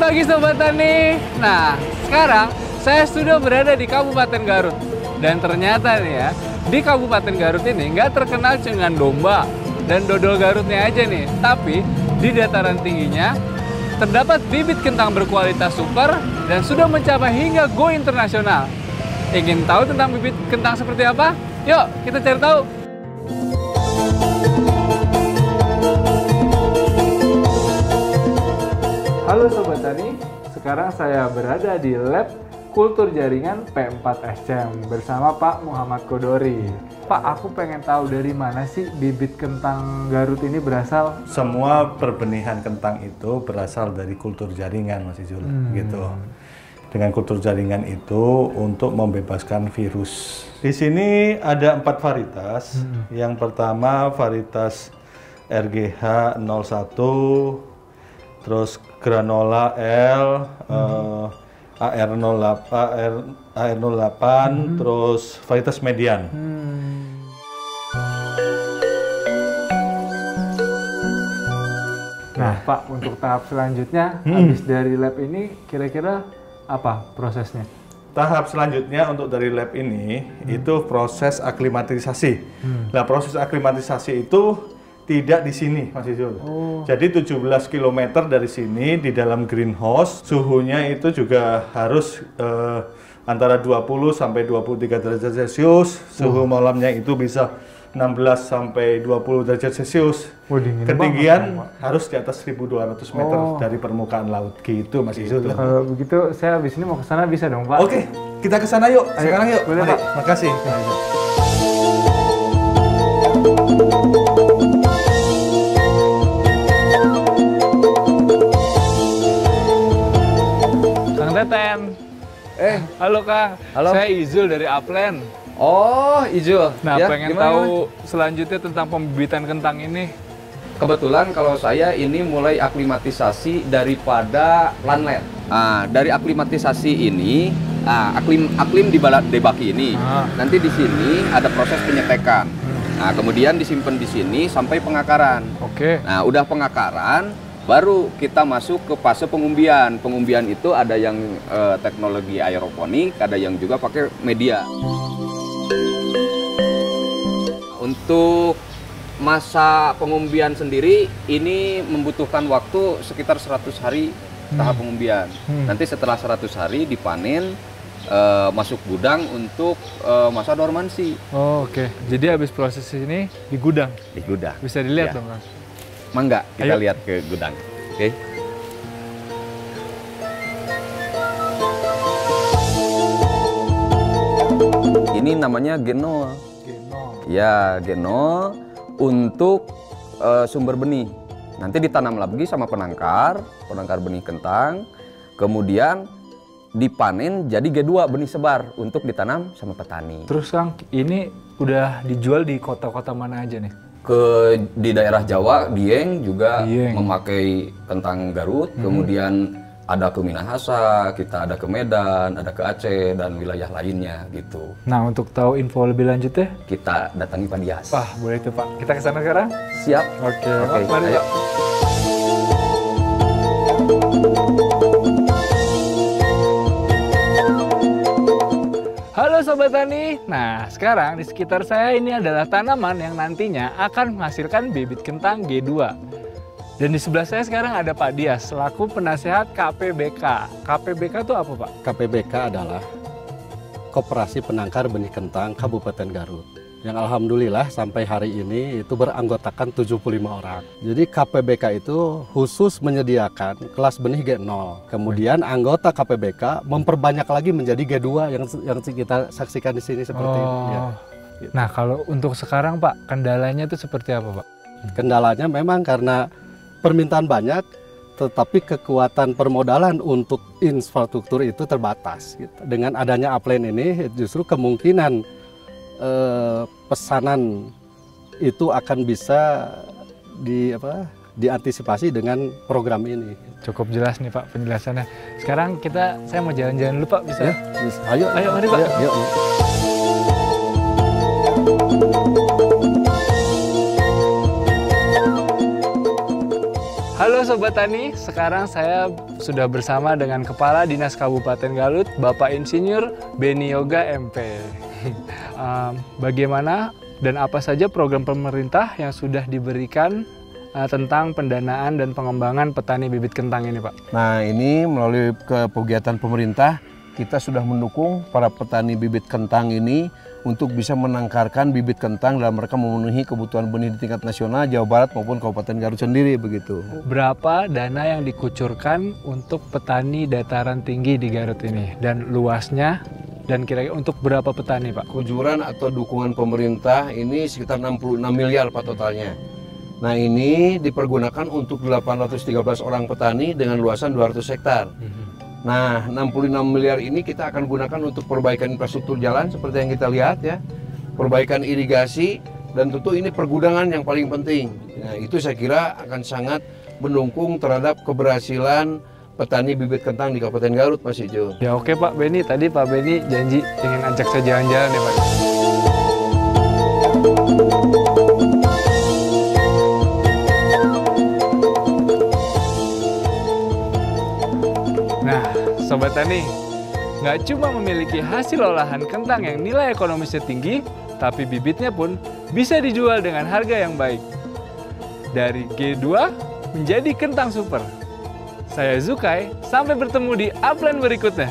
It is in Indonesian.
pagi Sobat Tani. Nah, sekarang saya sudah berada di Kabupaten Garut. Dan ternyata nih ya, di Kabupaten Garut ini nggak terkenal dengan domba dan dodol Garutnya aja nih. Tapi di dataran tingginya terdapat bibit kentang berkualitas super dan sudah mencapai hingga go internasional. Ingin tahu tentang bibit kentang seperti apa? Yuk, kita cari tahu. Halo Sobat Tani, sekarang saya berada di Lab Kultur Jaringan P4SCM bersama Pak Muhammad Kodori. Pak, aku pengen tahu dari mana sih bibit kentang Garut ini berasal? Semua perbenihan kentang itu berasal dari kultur jaringan, Mas Izul, gitu. Dengan kultur jaringan itu untuk membebaskan virus. Di sini ada 4 varietas. Yang pertama varietas RGH 01, terus granola L, AR08, terus varietas median. Nah, Pak, untuk tahap selanjutnya, habis dari lab ini, kira-kira apa prosesnya? Tahap selanjutnya untuk dari lab ini, itu proses aklimatisasi. Nah, proses aklimatisasi itu tidak di sini, Mas Izul. Jadi 17 km dari sini di dalam greenhouse, suhunya itu juga harus antara 20 sampai 23 derajat Celcius. Suhu malamnya itu bisa 16 sampai 20 derajat Celcius. Ketinggian harus di atas 1.200 meter dari permukaan laut. Gitu, Mas Izul. Kalau begitu, saya habis ini mau ke sana bisa dong, Pak? Oke, kita ke sana yuk. Sekarang yuk. Boleh, Mari. Pak. Makasih. Kang Teten. Halo Kang. Halo. Saya Izul dari Upland. Oh, Izul. Nah, Ya, pengen gimana, tahu selanjutnya tentang pembibitan kentang ini. kebetulan kalau saya ini mulai aklimatisasi daripada landlet. Nah, dari aklimatisasi ini, aklim di Debaki ini. Nanti di sini ada proses penyetekan. Nah, kemudian disimpan di sini sampai pengakaran. Oke. Nah, udah pengakaran, baru kita masuk ke fase pengumbian. Pengumbian itu ada yang teknologi aeroponik, ada yang juga pakai media. Untuk masa pengumbian sendiri ini membutuhkan waktu sekitar 100 hari tahap pengumbian. Nanti setelah 100 hari dipanen, masuk gudang untuk masa dormansi. Oh, oke. Jadi habis proses ini di gudang. Di gudang. Bisa dilihat Ya. dong, Kang. Mangga, kita Ayo. lihat ke gudang. Oke. Ini namanya genol. Ya, genol untuk sumber benih. Nanti ditanam lagi sama penangkar benih kentang. Kemudian dipanen jadi G2 benih sebar untuk ditanam sama petani. Terus Kang, ini udah dijual di kota-kota mana aja nih? Di daerah Jawa, Dieng juga Dieng. memakai kentang Garut. Kemudian ada ke Minahasa, kita ada ke Medan, ada ke Aceh dan wilayah lainnya gitu. Nah, untuk tahu info lebih lanjutnya, Kita datangi Pak Dias. wah boleh tuh Pak. Kita ke sana sekarang? Siap. Oke, Oke, mari ayo. Pak. Halo Sobat Tani. Nah, sekarang di sekitar saya ini adalah tanaman yang nantinya akan menghasilkan bibit kentang G2. Dan di sebelah saya sekarang ada Pak Dias, selaku penasehat KPBK. KPBK itu apa, Pak? KPBK adalah Koperasi Penangkar Benih Kentang Kabupaten Garut. Yang alhamdulillah sampai hari ini itu beranggotakan 75 orang. Jadi KPBK itu khusus menyediakan kelas benih G0. Kemudian anggota KPBK memperbanyak lagi menjadi G2 yang kita saksikan di sini seperti ini. Ya. Nah, kalau untuk sekarang, Pak, kendalanya itu seperti apa, Pak? Kendalanya memang karena permintaan banyak, tetapi kekuatan permodalan untuk infrastruktur itu terbatas. Gitu. Dengan adanya Upland ini, justru kemungkinan pesanan itu akan bisa diantisipasi dengan program ini. Cukup jelas nih, Pak, penjelasannya. Sekarang saya mau jalan-jalan dulu, Pak, bisa? Ya, ayo, Mari, Pak. Yuk. Halo Halo Sobat Tani, sekarang saya sudah bersama dengan Kepala Dinas Kabupaten Garut, Bapak Insinyur Beni Yoga MP. Bagaimana dan apa saja program pemerintah yang sudah diberikan tentang pendanaan dan pengembangan petani bibit kentang ini, Pak? Nah, ini melalui kegiatan pemerintah, kita sudah mendukung para petani bibit kentang ini untuk bisa menangkarkan bibit kentang dalam mereka memenuhi kebutuhan benih di tingkat nasional, Jawa Barat maupun Kabupaten Garut sendiri begitu. Berapa dana yang dikucurkan untuk petani dataran tinggi di Garut ini dan luasnya dan kira-kira untuk berapa petani, Pak? Kucuran atau dukungan pemerintah ini sekitar 66 miliar Pak totalnya. Nah, ini dipergunakan untuk 813 orang petani dengan luasan 200 hektar. Nah, 66 miliar ini kita akan gunakan untuk perbaikan infrastruktur jalan seperti yang kita lihat ya, perbaikan irigasi, dan tentu ini pergudangan yang paling penting. Nah, itu saya kira akan sangat mendukung terhadap keberhasilan petani bibit kentang di Kabupaten Garut, Mas Ijo. Ya oke Pak Beni, tadi Pak Beni janji ingin ajak saya jalan-jalan ya Pak. Nah, Sobat Tani, nggak cuma memiliki hasil olahan kentang yang nilai ekonomisnya tinggi, tapi bibitnya pun bisa dijual dengan harga yang baik. Dari G2 menjadi kentang super. Saya Zukai, sampai bertemu di upline berikutnya.